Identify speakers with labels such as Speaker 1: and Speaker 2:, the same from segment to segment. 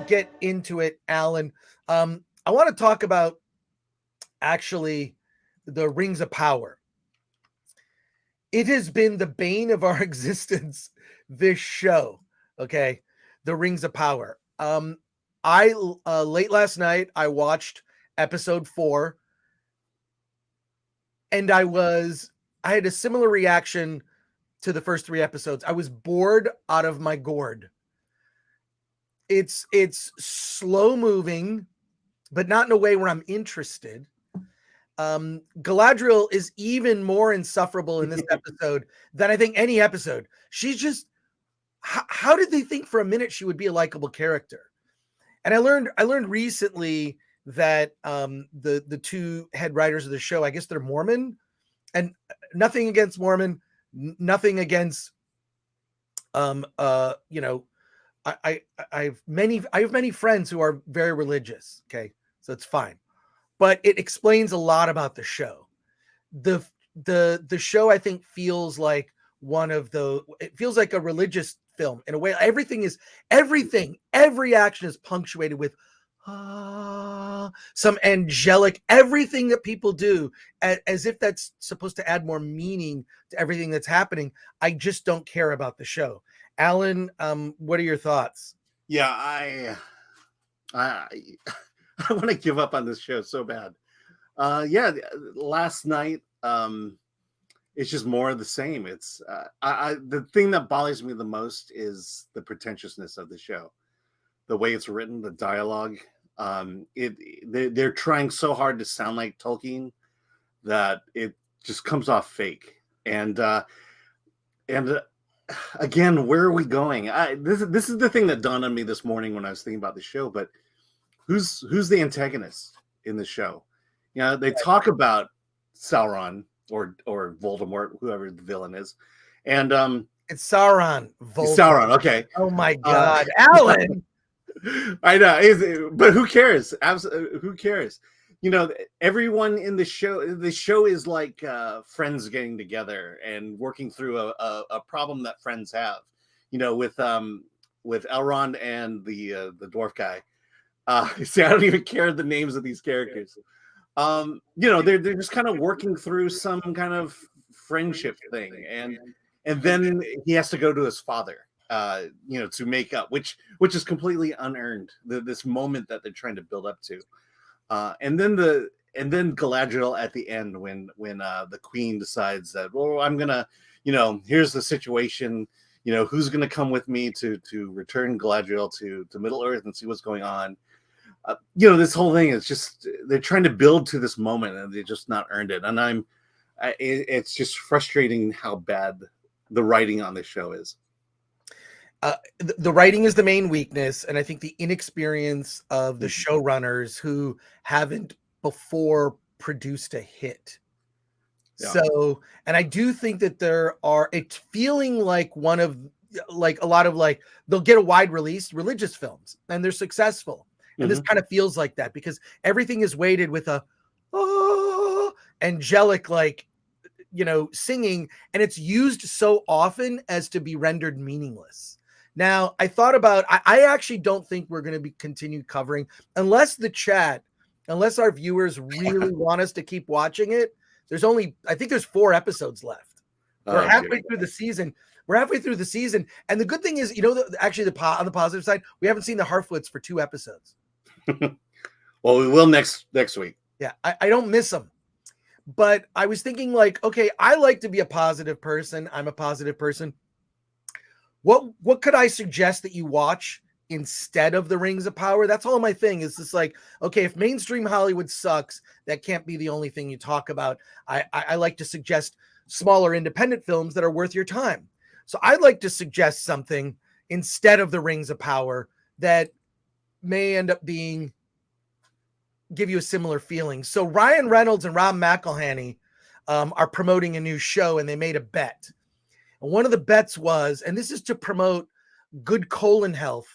Speaker 1: get into it, Alan, I want to talk about actually the Rings of Power. It has been the bane of our existence, this show. Okay, the Rings of Power. I late last night I watched episode 4, and I had a similar reaction to the first 3 episodes. I was bored out of my gourd. It's slow moving, but not in a way where I'm interested. Galadriel is even more insufferable in this episode than I think any episode. She's just, how did they think for a minute she would be a likable character? And I learned recently that the 2 head writers of the show, I guess they're Mormon, and nothing against Mormon, nothing against I have many friends who are very religious. Okay, so it's fine, but it explains a lot about the show. The show, I think, feels like it feels like a religious film in a way. Every action is punctuated with some angelic, everything that people do, as if that's supposed to add more meaning to everything that's happening. I just don't care about the show. Alan, what are your thoughts?
Speaker 2: Yeah, I want to give up on this show so bad. Last night, it's just more of the same. It's the thing that bothers me the most is the pretentiousness of the show, the way it's written, the dialogue. They're trying so hard to sound like Tolkien that it just comes off fake. And again, where are we going? This is the thing that dawned on me this morning when I was thinking about the show. But who's the antagonist in the show? You know, they talk about Sauron or Voldemort, whoever the villain is, and
Speaker 1: it's Sauron.
Speaker 2: Sauron. Okay.
Speaker 1: Oh my God, Alan.
Speaker 2: I know, but who cares? Absolutely, who cares? You know, everyone in the show is like friends getting together and working through a problem that friends have. You know, with Elrond and the dwarf guy. See, I don't even care the names of these characters. You know, they're just kind of working through some kind of friendship thing, and then he has to go to his father, you know, to make up, which is completely unearned. This moment that they're trying to build up to. And then Galadriel at the end when the queen decides that, well, I'm gonna, you know, here's the situation, you know, who's gonna come with me to return Galadriel to Middle Earth and see what's going on. You know, this whole thing is just, they're trying to build to this moment and they just not earned it. And it's just frustrating how bad the writing on this show is.
Speaker 1: The writing is the main weakness, and I think the inexperience of the showrunners who haven't before produced a hit. Yeah. So, and I do think that it's feeling like a lot of they'll get a wide release religious films and they're successful. And this kind of feels like that because everything is weighted with a angelic, singing, and it's used so often as to be rendered meaningless. Now, I thought about, I actually don't think we're going to continue covering unless our viewers really want us to keep watching it. I think there's 4 episodes left. We're halfway through the season. And the good thing is, on the positive side, we haven't seen the Harfoots for 2 episodes.
Speaker 2: Well, we will next week.
Speaker 1: Yeah, I don't miss them. But I was thinking okay, I like to be a positive person. I'm a positive person. What could I suggest that you watch instead of the Rings of Power? That's all my thing is just okay, if mainstream Hollywood sucks, that can't be the only thing you talk about. I like to suggest smaller independent films that are worth your time. So I'd like to suggest something instead of the Rings of Power that may end up give you a similar feeling. So Ryan Reynolds and Rob McElhenney are promoting a new show, and they made a bet. And one of the bets was, and this is to promote good colon health,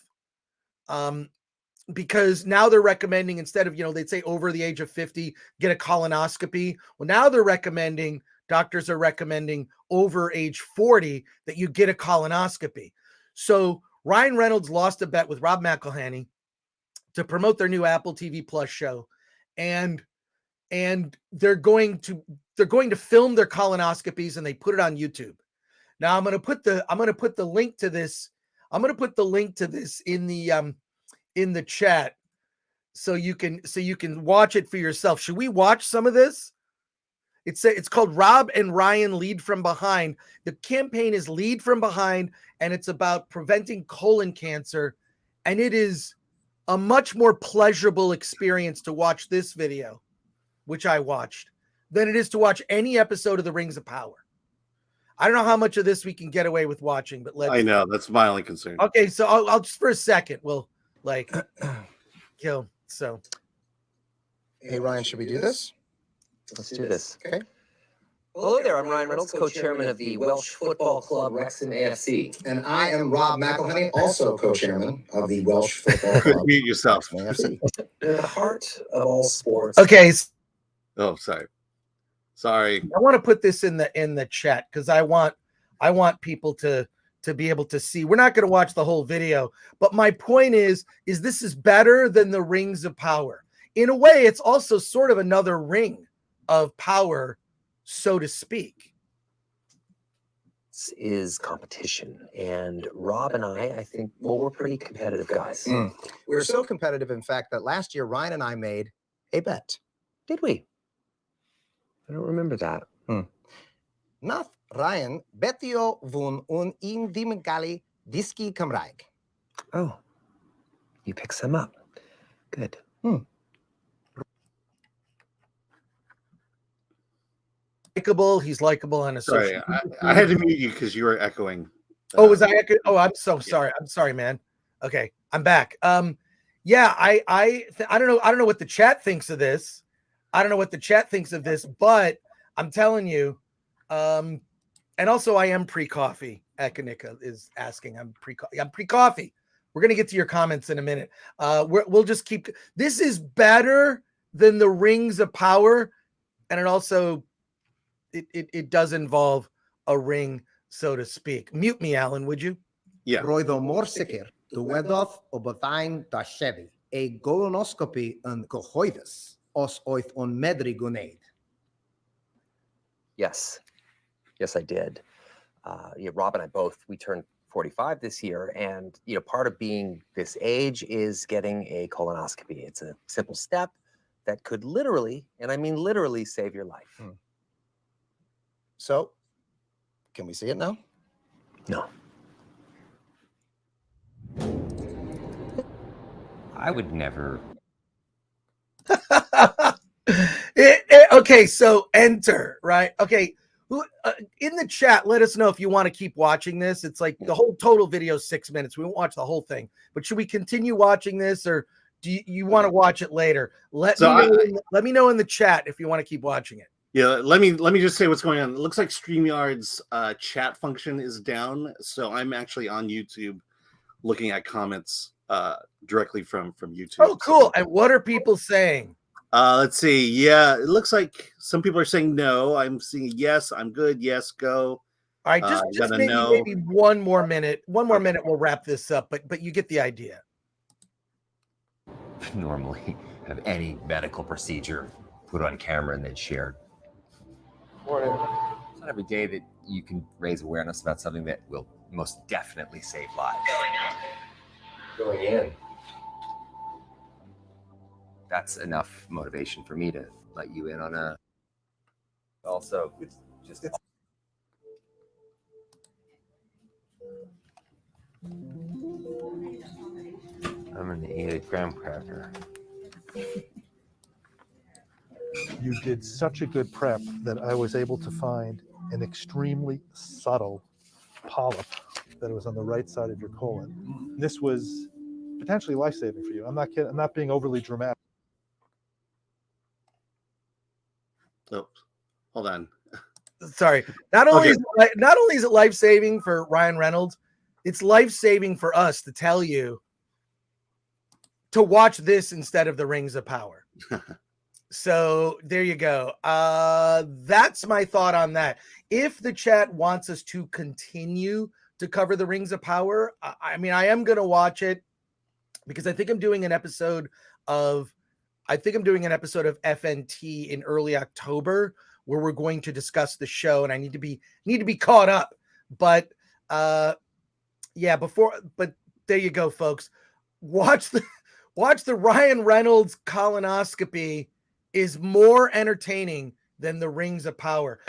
Speaker 1: because now they're recommending, instead of, they'd say over the age of 50, get a colonoscopy. Well, now doctors are recommending over age 40 that you get a colonoscopy. So Ryan Reynolds lost a bet with Rob McElhenney. to promote their new Apple TV Plus show, and they're going to film their colonoscopies, and they put it on YouTube. Now I'm going to put the link to this. I'm going to put the link to this in the chat so you can watch it for yourself. Should we watch some of this? It's called Rob and Ryan Lead from Behind. The campaign is Lead from Behind, and it's about preventing colon cancer. And it is a much more pleasurable experience to watch this video, which I watched, than it is to watch any episode of The Rings of Power. I don't know how much of this we can get away with watching, but
Speaker 2: I know that's my only concern.
Speaker 1: Okay, so I'll just for a second, we'll like kill. So,
Speaker 3: hey Ryan, should we do this?
Speaker 4: Let's do this.
Speaker 3: Okay.
Speaker 4: Hello there, I'm Ryan Reynolds, co-chairman of the Welsh Football Club Wrexham AFC.
Speaker 3: And I am Rob McElhenney, also co-chairman of the Welsh Football Club.
Speaker 2: Mute yourself.
Speaker 3: AFC.
Speaker 4: In the heart of all sports.
Speaker 1: Okay.
Speaker 2: Oh, sorry.
Speaker 1: I want to put this in the chat because I want people to be able to see. We're not going to watch the whole video, but my point is this is better than the Rings of Power. In a way, it's also sort of another ring of power, so to speak.
Speaker 4: This is competition, and Rob and I think, well, we're pretty competitive guys.
Speaker 3: We're so competitive, in fact, that last year Ryan and I made a bet.
Speaker 4: Did we? I don't remember that.
Speaker 3: Nath Ryan betio vun un indimgali diski Cymraeg.
Speaker 4: Oh, you picked some up. Good.
Speaker 1: Likeable. He's likable on a social.
Speaker 2: Sorry, I had to mute you because you were echoing.
Speaker 1: Oh, was I echoing? Oh, I'm so sorry. I'm sorry, man. Okay, I'm back. Yeah, I don't know. I don't know what the chat thinks of this. But I'm telling you, and also I am pre-coffee. Ekanika is asking. I'm pre-coffee. We're gonna get to your comments in a minute. We'll just keep. This is better than the Rings of Power, and it also it does involve a ring, so to speak. Mute me, Alan, would you?
Speaker 2: Yeah.
Speaker 3: Roedd o mor sicr dywedodd o byddai'n darlledu ei colonoscopy yn gyhoeddus os oedd o'n medru gwneud.
Speaker 4: Yes, I did. Rob and I both, we turned 45 this year, and part of being this age is getting a colonoscopy. It's a simple step that could literally, and I mean literally, save your life.
Speaker 3: So, can we see it now?
Speaker 4: No.
Speaker 5: I would never.
Speaker 1: Okay, so enter, right? Okay, in the chat, let us know if you want to keep watching this. It's like the whole total video is 6 minutes. We won't watch the whole thing, but should we continue watching this, or do you want to watch it later? Let me know in the chat if you want to keep watching it.
Speaker 2: Yeah, let me just say what's going on. It looks like StreamYard's chat function is down, so I'm actually on YouTube looking at comments directly from YouTube.
Speaker 1: Oh, cool. And what are people saying?
Speaker 2: Let's see. Yeah, it looks like some people are saying no. I'm seeing yes, I'm good, yes, go.
Speaker 1: All right, just maybe one more minute. One more minute, we'll wrap this up, but you get the idea.
Speaker 5: Normally have any medical procedure put on camera and then shared. It's not every day that you can raise awareness about something that will most definitely save lives.
Speaker 4: Going in.
Speaker 5: That's enough motivation for me to let you in on a. Also, it's just. I'm gonna eat a graham cracker.
Speaker 6: You did such a good prep that I was able to find an extremely subtle polyp that was on the right side of your colon. This was potentially life-saving for you. I'm not kidding. I'm not being overly dramatic.
Speaker 2: Oh, hold on.
Speaker 1: Sorry. Not only is it life-saving for Ryan Reynolds, it's life-saving for us to tell you to watch this instead of the Rings of Power. So there you go. That's my thought on that. If the chat wants us to continue to cover the Rings of Power, I mean, I am going to watch it. because I think I'm doing an episode of FNT in early October where we're going to discuss the show, and I need to be caught up. But but there you go, folks. Watch the Ryan Reynolds colonoscopy is more entertaining than the Rings of Power.